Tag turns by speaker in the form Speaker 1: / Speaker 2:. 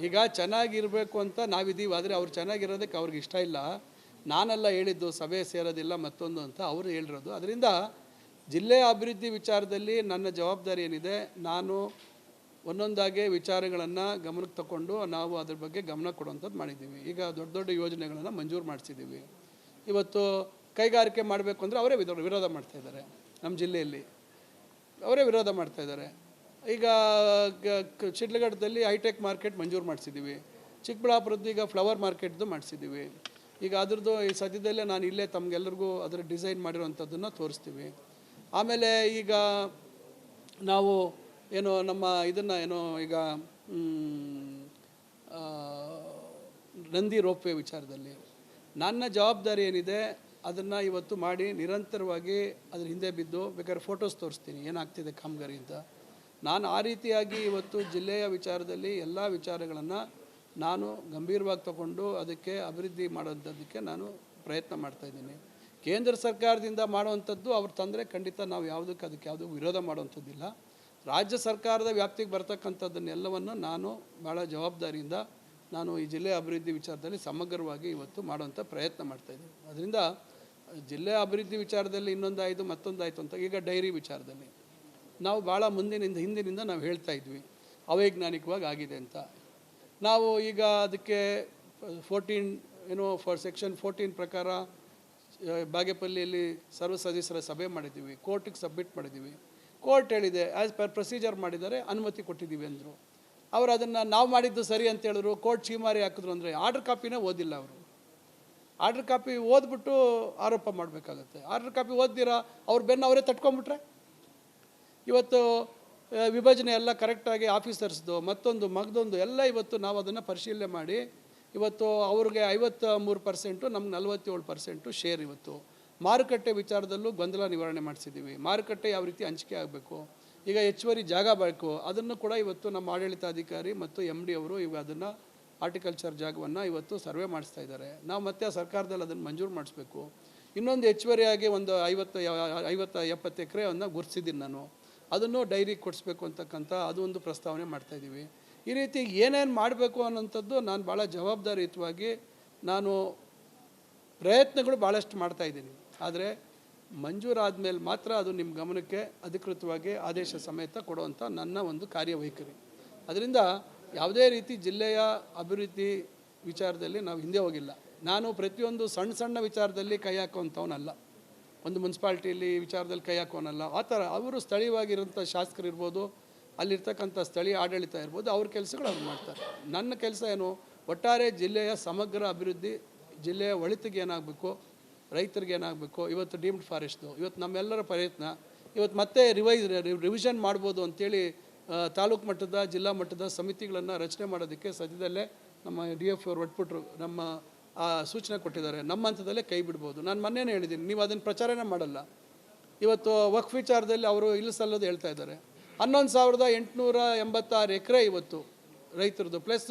Speaker 1: ಈಗ ಚೆನ್ನಾಗಿರಬೇಕು ಅಂತ ನಾವಿದ್ದೀವಿ, ಆದರೆ ಅವ್ರು ಚೆನ್ನಾಗಿರೋದಕ್ಕೆ ಅವ್ರಿಗೆ ಇಷ್ಟ ಇಲ್ಲ. ನಾನೆಲ್ಲ ಹೇಳಿದ್ದು ಸಭೆ ಸೇರೋದಿಲ್ಲ ಮತ್ತೊಂದು ಅಂತ ಅವರು ಹೇಳಿರೋದು. ಅದರಿಂದ ಜಿಲ್ಲೆಯ ಅಭಿವೃದ್ಧಿ ವಿಚಾರದಲ್ಲಿ ನನ್ನ ಜವಾಬ್ದಾರಿ ಏನಿದೆ, ನಾನು ಒಂದೊಂದಾಗೆ ವಿಚಾರಗಳನ್ನು ಗಮನಕ್ಕೆ ತಗೊಂಡು ನಾವು ಅದ್ರ ಬಗ್ಗೆ ಗಮನ ಕೊಡುವಂಥದ್ದು ಮಾಡಿದ್ದೀವಿ. ಈಗ ದೊಡ್ಡ ದೊಡ್ಡ ಯೋಜನೆಗಳನ್ನು ಮಂಜೂರು ಮಾಡಿಸಿದ್ದೀವಿ. ಇವತ್ತು ಕೈಗಾರಿಕೆ ಮಾಡಬೇಕು ಅಂದರೆ ಅವರೇ ವಿರೋಧ ಮಾಡ್ತಾಯಿದ್ದಾರೆ. ನಮ್ಮ ಜಿಲ್ಲೆಯಲ್ಲಿ ಅವರೇ ವಿರೋಧ ಮಾಡ್ತಾಯಿದ್ದಾರೆ. ಈಗ ಶಿಡ್ಲಘಟ್ಟದಲ್ಲಿ ಹೈಟೆಕ್ ಮಾರ್ಕೆಟ್ ಮಂಜೂರು ಮಾಡಿಸಿದ್ದೀವಿ. ಚಿಕ್ಕಬಳ್ಳಾಪುರದ್ದು ಈಗ ಫ್ಲವರ್ ಮಾರ್ಕೆಟ್ದು ಮಾಡಿಸಿದ್ದೀವಿ. ಈಗ ಅದ್ರದ್ದು ಈ ಸದ್ಯದಲ್ಲೇ ನಾನು ಇಲ್ಲೇ ತಮಗೆಲ್ಲರಿಗೂ ಅದರ ಡಿಸೈನ್ ಮಾಡಿರೋವಂಥದ್ದನ್ನು ತೋರಿಸ್ತೀವಿ. ಆಮೇಲೆ ಈಗ ನಾವು ಏನೋ ನಮ್ಮ ಇದನ್ನು ಏನೋ ಈಗ ನಂದಿ ರೋಪ್ವೇ ವಿಚಾರದಲ್ಲಿ ನನ್ನ ಜವಾಬ್ದಾರಿ ಏನಿದೆ ಅದನ್ನು ಇವತ್ತು ಮಾಡಿ ನಿರಂತರವಾಗಿ ಅದ್ರ ಹಿಂದೆ ಬಿದ್ದು ಬೇಕಾದ್ರೆ ಫೋಟೋಸ್ ತೋರಿಸ್ತೀನಿ ಏನಾಗ್ತಿದೆ ಕಾಮಗಾರಿ ಅಂತ. ನಾನು ಆ ರೀತಿಯಾಗಿ ಇವತ್ತು ಜಿಲ್ಲೆಯ ವಿಚಾರದಲ್ಲಿ ಎಲ್ಲ ವಿಚಾರಗಳನ್ನು ನಾನು ಗಂಭೀರವಾಗಿ ತಗೊಂಡು ಅದಕ್ಕೆ ಅಭಿವೃದ್ಧಿ ಮಾಡೋಂಥದ್ದಕ್ಕೆ ನಾನು ಪ್ರಯತ್ನ ಮಾಡ್ತಾಯಿದ್ದೀನಿ. ಕೇಂದ್ರ ಸರ್ಕಾರದಿಂದ ಮಾಡುವಂಥದ್ದು ಅವ್ರು ತಂದರೆ ಖಂಡಿತ ನಾವು ಅದಕ್ಕೆ ಯಾವುದೂ ವಿರೋಧ ಮಾಡುವಂಥದ್ದಿಲ್ಲ. ರಾಜ್ಯ ಸರ್ಕಾರದ ವ್ಯಾಪ್ತಿಗೆ ಬರ್ತಕ್ಕಂಥದ್ದನ್ನೆಲ್ಲವನ್ನು ನಾನು ಭಾಳ ಜವಾಬ್ದಾರಿಯಿಂದ ನಾನು ಈ ಜಿಲ್ಲೆಯ ಅಭಿವೃದ್ಧಿ ವಿಚಾರದಲ್ಲಿ ಸಮಗ್ರವಾಗಿ ಇವತ್ತು ಮಾಡುವಂಥ ಪ್ರಯತ್ನ ಮಾಡ್ತಾಯಿದ್ದೀನಿ. ಅದರಿಂದ ಜಿಲ್ಲೆಯ ಅಭಿವೃದ್ಧಿ ವಿಚಾರದಲ್ಲಿ ಇನ್ನೊಂದಾಯಿತು ಮತ್ತೊಂದಾಯಿತು ಅಂತ ಈಗ ಡೈರಿ ವಿಚಾರದಲ್ಲಿ ನಾವು ಭಾಳ ಹಿಂದಿನಿಂದ ನಾವು ಹೇಳ್ತಾ ಇದ್ವಿ ಅವೈಜ್ಞಾನಿಕವಾಗಿ ಆಗಿದೆ ಅಂತ. ನಾವು ಈಗ ಅದಕ್ಕೆ 14 ಸೆಕ್ಷನ್ 14 ಪ್ರಕಾರ ಬಾಗೇಪಲ್ಲಿಯಲ್ಲಿ ಸರ್ವ ಸದಸ್ಯರ ಸಭೆ ಮಾಡಿದ್ದೀವಿ, ಕೋರ್ಟಿಗೆ ಸಬ್ಮಿಟ್ ಮಾಡಿದ್ದೀವಿ. ಕೋರ್ಟ್ ಹೇಳಿದೆ ಆ್ಯಸ್ ಪರ್ ಪ್ರೊಸೀಜರ್ ಮಾಡಿದ್ದಾರೆ, ಅನುಮತಿ ಕೊಟ್ಟಿದ್ದೀವಿ ಅಂದರು. ಅವರು ಅದನ್ನು ನಾವು ಮಾಡಿದ್ದು ಸರಿ ಅಂತ ಹೇಳಿದ್ರು, ಕೋರ್ಟ್ ಚೀಮಾರಿ ಹಾಕಿದ್ರು. ಅಂದರೆ ಆರ್ಡ್ರ್ ಕಾಪಿನೇ ಓದಿಲ್ಲ ಅವರು. ಆರ್ಡ್ರ್ ಕಾಪಿ ಓದ್ಬಿಟ್ಟು ಆರೋಪ ಮಾಡಬೇಕಾಗತ್ತೆ. ಆರ್ಡ್ರ್ ಕಾಪಿ ಓದ್ದಿರಾ ಅವ್ರ ಬೆನ್ನು ಅವರೇ ತಟ್ಕೊಂಡ್ಬಿಟ್ರೆ ಇವತ್ತು ವಿಭಜನೆ ಎಲ್ಲ ಕರೆಕ್ಟಾಗಿ ಆಫೀಸರ್ಸ್ದು ಮತ್ತೊಂದು ಮಗದೊಂದು ಎಲ್ಲ ಇವತ್ತು ನಾವು ಅದನ್ನು ಪರಿಶೀಲನೆ ಮಾಡಿ ಇವತ್ತು ಅವ್ರಿಗೆ 53%, ನಮ್ಗೆ 47% ಶೇರ್. ಇವತ್ತು ಮಾರುಕಟ್ಟೆ ವಿಚಾರದಲ್ಲೂ ಗೊಂದಲ ನಿವಾರಣೆ ಮಾಡಿಸಿದ್ದೀವಿ. ಮಾರುಕಟ್ಟೆ ಯಾವ ರೀತಿ ಹಂಚಿಕೆ ಆಗಬೇಕು, ಈಗ ಹೆಚ್ಚುವರಿ ಜಾಗ ಬೇಕು, ಅದನ್ನು ಕೂಡ ಇವತ್ತು ನಮ್ಮ ಆಡಳಿತಾಧಿಕಾರಿ ಮತ್ತು MD ಅವರು ಈಗ ಅದನ್ನು ಹಾರ್ಟಿಕಲ್ಚರ್ ಜಾಗವನ್ನು ಇವತ್ತು ಸರ್ವೆ ಮಾಡಿಸ್ತಾ ಇದ್ದಾರೆ. ನಾವು ಮತ್ತೆ ಸರ್ಕಾರದಲ್ಲಿ ಅದನ್ನು ಮಂಜೂರು ಮಾಡಿಸ್ಬೇಕು. ಇನ್ನೊಂದು ಹೆಚ್ಚುವರಿಯಾಗಿ ಒಂದು 50-70 ಎಕರೆಯನ್ನು ಗುರುತಿಸಿದ್ದೀನಿ ನಾನು. ಅದನ್ನು ಡೈರಿಗೆ ಕೊಡಿಸ್ಬೇಕು ಅಂತಕ್ಕಂಥ ಅದು ಒಂದು ಪ್ರಸ್ತಾವನೆ ಮಾಡ್ತಾಯಿದ್ದೀವಿ. ಈ ರೀತಿ ಏನೇನು ಮಾಡಬೇಕು ಅನ್ನೋಂಥದ್ದು ನಾನು ಭಾಳ ಜವಾಬ್ದಾರಿಯುತವಾಗಿ ನಾನು ಪ್ರಯತ್ನಗಳು ಭಾಳಷ್ಟು ಮಾಡ್ತಾಯಿದ್ದೀನಿ. ಆದರೆ ಮಂಜೂರಾದ ಮೇಲೆ ಮಾತ್ರ ಅದು ನಿಮ್ಮ ಗಮನಕ್ಕೆ ಅಧಿಕೃತವಾಗಿ ಆದೇಶ ಸಮೇತ ಕೊಡುವಂಥ ನನ್ನ ಒಂದು ಕಾರ್ಯವೈಖರಿ. ಅದರಿಂದ ಯಾವುದೇ ರೀತಿ ಜಿಲ್ಲೆಯ ಅಭಿವೃದ್ಧಿ ವಿಚಾರದಲ್ಲಿ ನಾವು ಹಿಂದೆ ಹೋಗಿಲ್ಲ. ನಾನು ಪ್ರತಿಯೊಂದು ಸಣ್ಣ ವಿಚಾರದಲ್ಲಿ ಕೈ ಹಾಕುವಂಥವನಲ್ಲ, ಒಂದು ಮುನ್ಸಿಪಾಲ್ಟಿಯಲ್ಲಿ ವಿಚಾರದಲ್ಲಿ ಕೈ ಹಾಕೋನಲ್ಲ. ಆ ಥರ ಅವರು ಸ್ಥಳೀಯವಾಗಿರೋಂಥ ಶಾಸಕರು ಇರ್ಬೋದು, ಅಲ್ಲಿರ್ತಕ್ಕಂಥ ಸ್ಥಳೀಯ ಆಡಳಿತ ಇರ್ಬೋದು, ಅವ್ರ ಕೆಲಸಗಳು ಅವ್ರು ಮಾಡ್ತಾರೆ. ನನ್ನ ಕೆಲಸ ಏನು, ಒಟ್ಟಾರೆ ಜಿಲ್ಲೆಯ ಸಮಗ್ರ ಅಭಿವೃದ್ಧಿ, ಜಿಲ್ಲೆಯ ಒಳಿತಿಗೆ ಏನಾಗಬೇಕು, ರೈತರಿಗೆ ಏನಾಗಬೇಕು. ಇವತ್ತು ಡೀಮ್ಡ್ ಫಾರೆಸ್ಟ್ದು ಇವತ್ತು ನಮ್ಮೆಲ್ಲರ ಪ್ರಯತ್ನ ಇವತ್ತು ಮತ್ತೆ ರಿವಿಷನ್ ಮಾಡ್ಬೋದು ಅಂಥೇಳಿ ತಾಲೂಕು ಮಟ್ಟದ ಜಿಲ್ಲಾ ಮಟ್ಟದ ಸಮಿತಿಗಳನ್ನು ರಚನೆ ಮಾಡೋದಕ್ಕೆ ಸದ್ಯದಲ್ಲೇ ನಮ್ಮ DF ಅವರು ಒಟ್ಬಿಟ್ರು, ನಮ್ಮ ಸೂಚನೆ ಕೊಟ್ಟಿದ್ದಾರೆ. ನಮ್ಮ ಹಂತದಲ್ಲೇ ಕೈ ಬಿಡ್ಬೋದು. ನಾನು ಮೊನ್ನೆನೇ ಹೇಳಿದ್ದೀನಿ, ನೀವು ಅದನ್ನು ಪ್ರಚಾರನೇ ಮಾಡಲ್ಲ. ಇವತ್ತು ವಕ್ಫ್ ವಿಚಾರದಲ್ಲಿ ಅವರು ಇಲ್ಲ ಸಲ್ಲೋದು ಹೇಳ್ತಾ ಇದ್ದಾರೆ. 11,886 ಎಕರೆ ಇವತ್ತು ರೈತರದ್ದು, ಪ್ಲಸ್